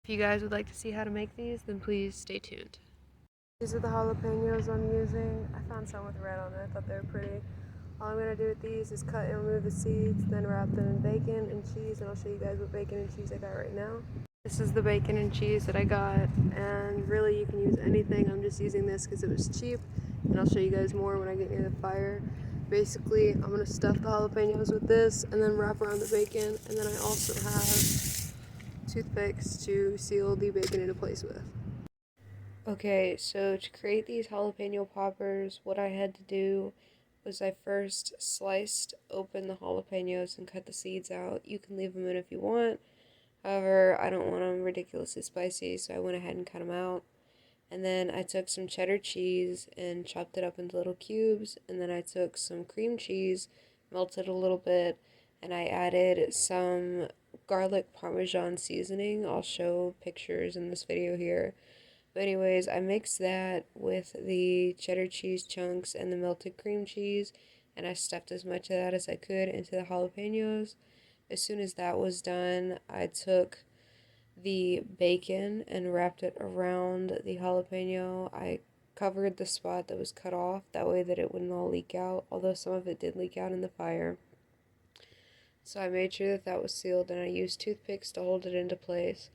If you guys would like to see how to make these, then please stay tuned. These are the jalapenos I'm using. I found some with red on it. I thought they were pretty. All I'm going to do with these is cut and remove the seeds, then wrap them in bacon and cheese, and I'll show you guys what bacon and cheese I got right now. This is the bacon and cheese that I got, and really you can use anything. I'm just using this because it was cheap, and I'll show you guys more when I get near the fire. Basically, I'm going to stuff the jalapenos with this and then wrap around the bacon, and then I also have toothpicks to seal the bacon into place with. Okay, so to create these jalapeno poppers, what I had to do was I first sliced open the jalapenos and cut the seeds out. You can leave them in if you want. However, I don't want them ridiculously spicy, so I went ahead and cut them out. And then I took some cheddar cheese and chopped it up into little cubes. And then I took some cream cheese, melted a little bit, and I added some garlic parmesan seasoning. I'll show pictures in this video here. But anyways, I mixed that with the cheddar cheese chunks and the melted cream cheese, and I stuffed as much of that as I could into the jalapenos. As soon as that was done, I took the bacon and wrapped it around the jalapeno. I covered the spot that was cut off, that way that it wouldn't all leak out, although some of it did leak out in the fire. So I made sure that that was sealed, and I used toothpicks to hold it into place.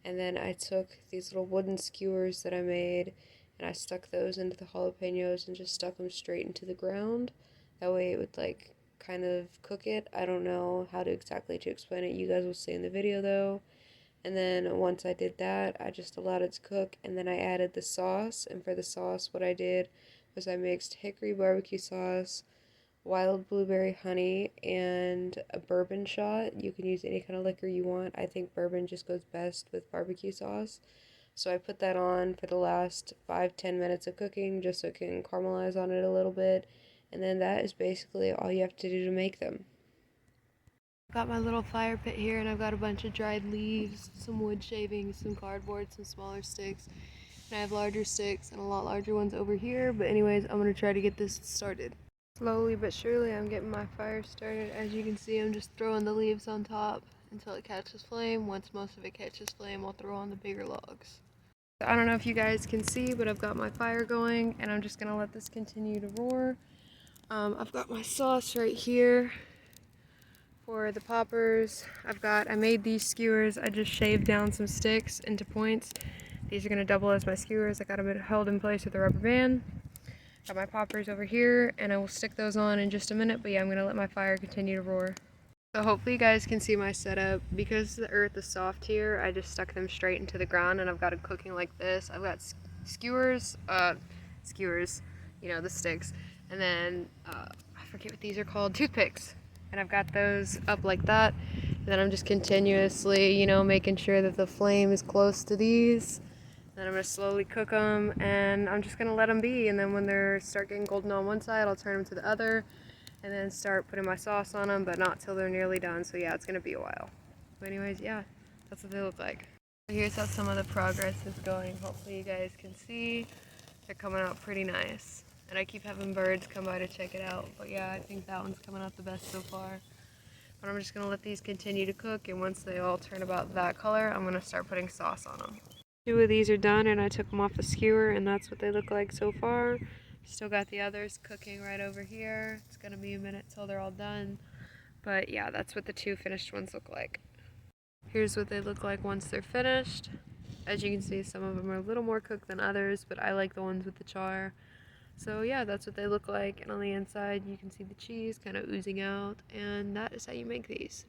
And then I took these little wooden skewers that I made, and I stuck those into the jalapenos and just stuck them straight into the ground. That way it would like kind of cook it. I don't know how to exactly to explain it. You guys will see in the video though. And then once I did that, I just allowed it to cook, and then I added the sauce. And for the sauce, what I did was I mixed hickory barbecue sauce, wild blueberry honey, and a bourbon shot. You can use any kind of liquor you want. I think bourbon just goes best with barbecue sauce. So I put that on for the last 5-10 minutes of cooking just so it can caramelize on it a little bit. And then that is basically all you have to do to make them. Got my little fire pit here, and I've got a bunch of dried leaves, some wood shavings, some cardboard, some smaller sticks. And I have larger sticks and a lot larger ones over here. But anyways, I'm going to try to get this started. Slowly but surely I'm getting my fire started. As you can see, I'm just throwing the leaves on top until it catches flame. Once most of it catches flame, I'll throw on the bigger logs. I don't know if you guys can see, but I've got my fire going, and I'm just gonna let this continue to roar. I've got my sauce right here for the poppers. I made these skewers. I just shaved down some sticks into points. These are gonna double as my skewers. I got them held in place with a rubber band. Got my poppers over here, and I will stick those on in just a minute, but yeah, I'm gonna let my fire continue to roar. So hopefully you guys can see my setup. Because the earth is soft here, I just stuck them straight into the ground, and I've got it cooking like this. I've got skewers, you know, the sticks, and then I forget what these are called, toothpicks, and I've got those up like that, and then I'm just continuously, you know, making sure that the flame is close to these. Then I'm going to slowly cook them, and I'm just going to let them be, and then when they start getting golden on one side, I'll turn them to the other, and then start putting my sauce on them, but not till they're nearly done, so yeah, it's going to be a while. But anyways, yeah, that's what they look like. So here's how some of the progress is going. Hopefully you guys can see. They're coming out pretty nice. And I keep having birds come by to check it out, but yeah, I think that one's coming out the best so far. But I'm just going to let these continue to cook, and once they all turn about that color, I'm going to start putting sauce on them. 2 of these are done, and I took them off the skewer, and that's what they look like so far. Still got the others cooking right over here. It's gonna be a minute till they're all done. But yeah, that's what the 2 finished ones look like. Here's what they look like once they're finished. As you can see, some of them are a little more cooked than others, but I like the ones with the char. So yeah, that's what they look like. And on the inside, you can see the cheese kind of oozing out, and that is how you make these.